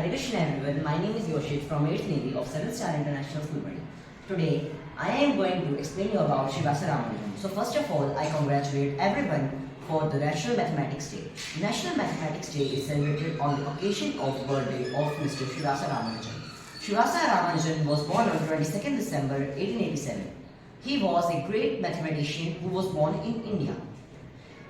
Hare Krishna everyone, my name is Yoshit from 8th Navy of 7th Star International School Buddy. Today, I am going to explain you about Srivasa Ramanujan. So first of all, I congratulate everyone for the National Mathematics Day. National Mathematics Day is celebrated on the occasion of birthday of Mr. Srivasa Ramanujan. Srivasa Ramanujan was born on 22nd December 1887. He was a great mathematician who was born in India.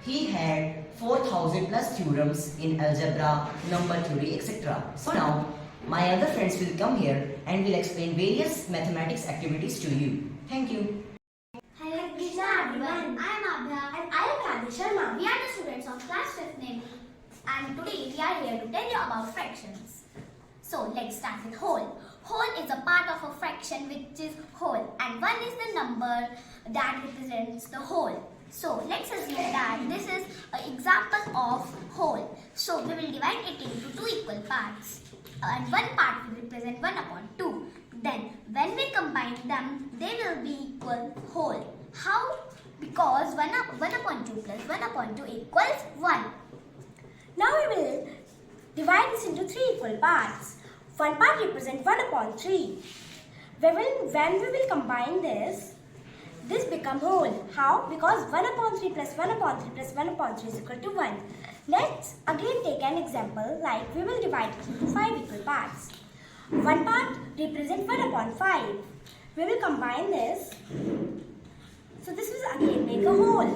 He had 4000 plus theorems in algebra, number theory, etc. So now, my other friends will come here and will explain various mathematics activities to you. Thank you. Hare Krishna everyone, I am Abhya and I am Radhi Sharma. We are the students of class 5th name and today we are here to tell you about fractions. So let's start with whole. Whole is a part of a fraction which is whole and 1 is the number that represents the whole. So let's assume that this is an example of whole. So we will divide it into two equal parts and one part will represent 1 upon 2. Then when we combine them, they will be equal whole. How? Because 1 upon 2 plus 1 upon 2 equals 1. Now we will divide this into three equal parts. One part represents 1 upon 3. When we will combine this become whole. How? Because 1 upon 3 plus 1 upon 3 plus 1 upon 3 is equal to 1. Let's again take an example like we will divide it into 5 equal parts. One part represents 1 upon 5. We will combine this. So this will again make a whole.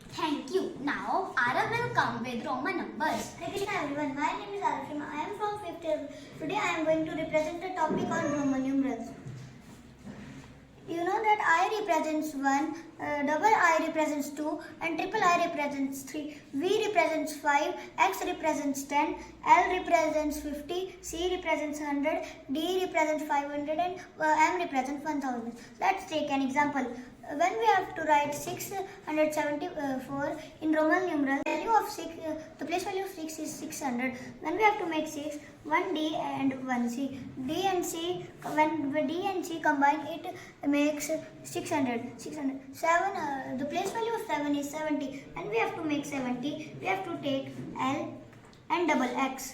Thank you. Now Arav will come with Roman numbers. Hi Krishna everyone, my name is Arashima. I am from 5th year. Today I am going to represent the topic on Roman numerals. You know that I represents 1, double I represents 2 and triple I represents 3. V represents 5, X represents 10, L represents 50, C represents 100, D represents 500 and M represents 1000. Let's take an example. When we have to write 674 in Roman numeral, the place value of 6 is 600. When we have to make 6, 1 D and 1 C. D and C, when D and C combine, it makes 600. 7, the place value of 7 is 70. And we have to make 70, we have to take L and double X.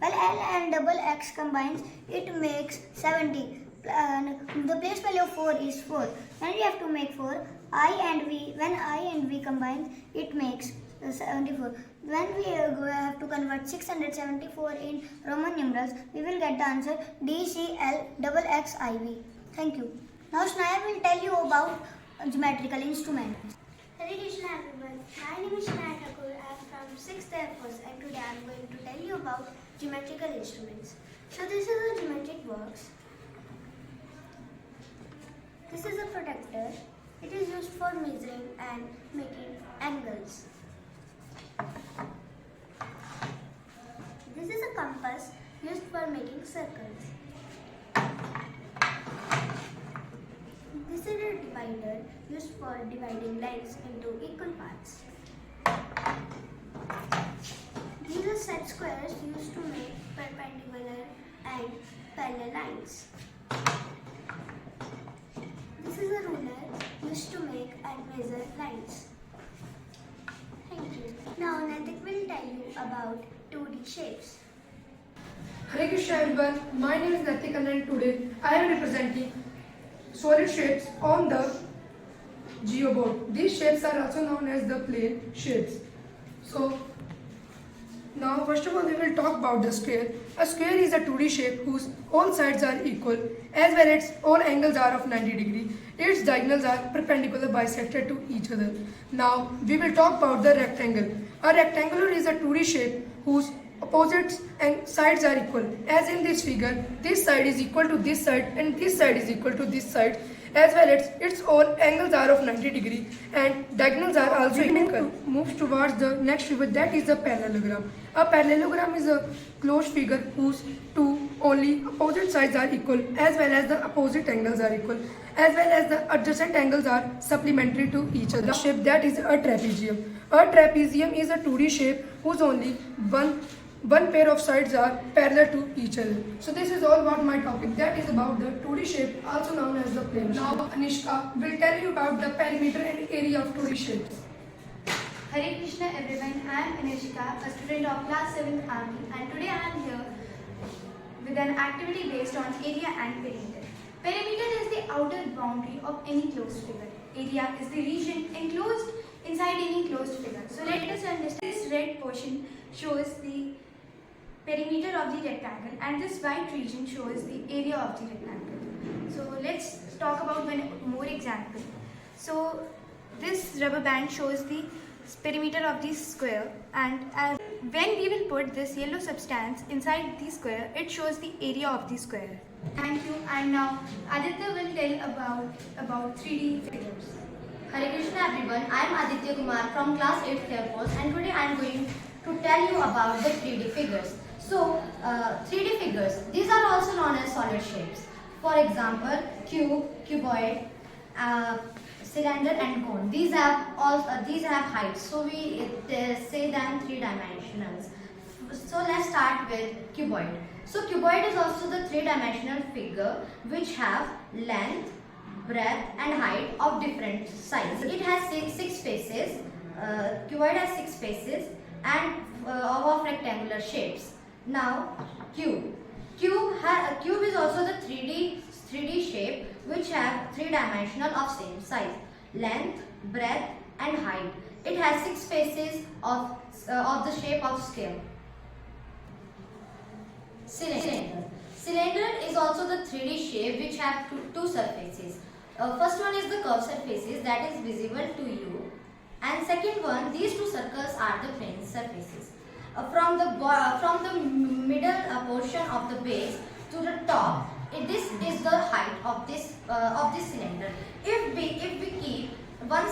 Well, L and double X combines, it makes 70. The place value of 4 is 4. Then we have to make 4. I and V, when I and V combine, it makes 74. When we have to convert 674 in Roman numerals, we will get the answer DCL double XIV. Thank you. Now Snaya will tell you about geometrical instruments. Hare Krishna everyone, my name is Snaya Thakur. I am from 6th Air Force and today I am going to tell you about geometrical instruments. So this is a geometric box. This is a protractor. It is used for measuring and making angles. This is a compass used for making circles. This is a divider used for dividing lines into equal parts. These are set squares used to make perpendicular and parallel lines. This is a ruler used to make and measure lines. Thank you. Now Natik will tell you about 2D shapes. Hare Krishna everyone, my name is Natik and today I am representing solid shapes on the geoboard. These shapes are also known as the plane shapes. So now first of all we will talk about the square. A square is a 2D shape whose all sides are equal as well as all angles are of 90 degrees. Its diagonals are perpendicular bisected to each other. Now we will talk about the rectangle. A rectangular is a 2D shape whose opposites and sides are equal. As in this figure, this side is equal to this side and this side is equal to this side, as well as its all angles are of 90 degrees and diagonals are also equal. Moves towards the next figure, that is a parallelogram. A parallelogram is a closed figure whose two only opposite sides are equal as well as the opposite angles are equal as well as the adjacent angles are supplementary to each other. The shape that is a trapezium. A trapezium is a 2D shape whose only one pair of sides are parallel to each other. So this is all about my topic, that is about the 2D shape, also known as the plane. Now Anishka will tell you about the perimeter and area of 2D shapes. Hare Krishna everyone, I am Anishika, a student of class 7th Army, and today I am here with an activity based on area and perimeter. Perimeter is the outer boundary of any closed figure. Area is the region enclosed inside any closed figure. So let us understand. This red portion shows the perimeter of the rectangle and this white region shows the area of the rectangle. So let's talk about one more example. So this rubber band shows the perimeter of the square, and when we will put this yellow substance inside the square, it shows the area of the square. Thank you, and now Aditya will tell about 3D figures. Hare Krishna everyone, I am Aditya Kumar from class 8th Air Force, and today I am going to tell you about the 3D figures. So 3D figures, these are also known as solid shapes. For example, cube, cuboid, cylinder and cone. These have heights, so we say them 3 dimensionals. So let's start with cuboid. So cuboid is also the 3-dimensional figure which have length, breadth and height of different sizes. It has six faces. Cuboid has 6 faces and of rectangular shapes. Now cube. Cube is also the 3D shape which have 3-dimensional of same size, length, breadth and height. It has 6 faces of the shape of scale. Cylinder is also the 3D shape which have two surfaces. First one is the curved surfaces that is visible to you, and second one, these 2 circles are the plane surfaces. From the middle portion of the base to the top, this is the height of this cylinder. If we keep one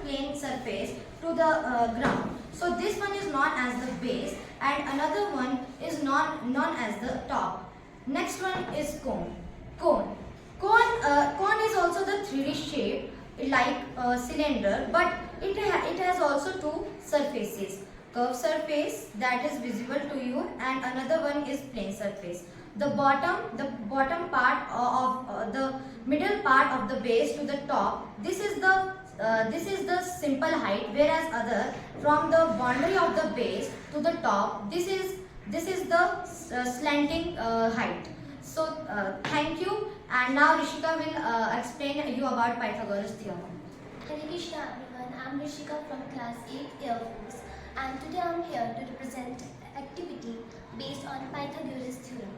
plane surface to the ground, so this one is known as the base and another one is known as the top. Next one is cone. Cone is also the 3D shape like cylinder, but it has also 2 surfaces. Curved surface that is visible to you and another one is plane surface. The bottom part of the middle part of the base to the top, this is the simple height, whereas other from the boundary of the base to the top, this is the slanting height. So thank you, and now Rishika will explain you about Pythagoras theorem. Hare Krishna everyone, I am Rishika from class 8 Air Force, and today I am here to represent activity based on Pythagoras theorem.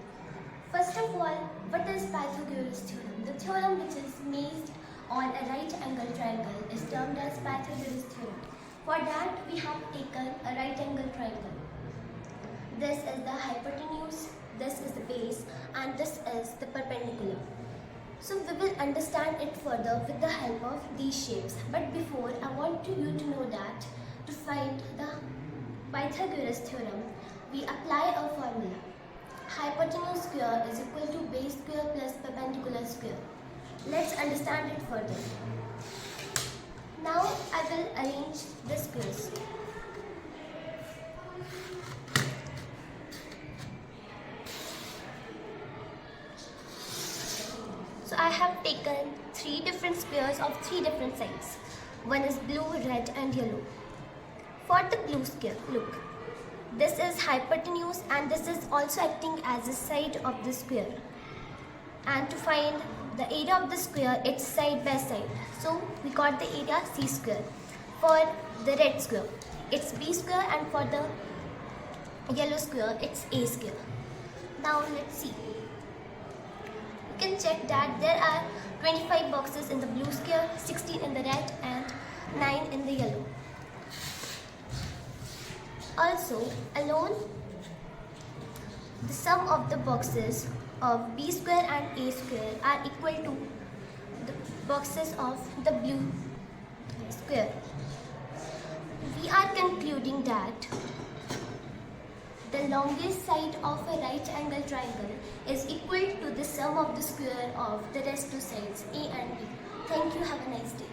First of all, what is Pythagoras theorem? The theorem which is based on a right angle triangle is termed as Pythagoras theorem. For that, we have taken a right angle triangle. This is the hypotenuse, this is the base, and this is the perpendicular. So we will understand it further with the help of these shapes. But before, I want you to know that to find the Pythagoras theorem, we apply a formula. Hypotenuse square is equal to base square plus perpendicular square. Let's understand it further. Now I will arrange the squares. So I have taken 3 different squares of 3 different sides. One is blue, red and yellow. For the blue square, look. This is hypotenuse and this is also acting as a side of the square. And to find the area of the square, it's side by side. So we got the area C square. For the red square, it's B square, and for the yellow square, it's A square. Now let's see. You can check that there are 25 boxes in the blue square, 16 in the red and 9 in the yellow. Also, alone, the sum of the boxes of B square and A square are equal to the boxes of the blue square. We are concluding that the longest side of a right angle triangle is equal to the sum of the square of the rest 2 sides, A and B. Thank you. Have a nice day.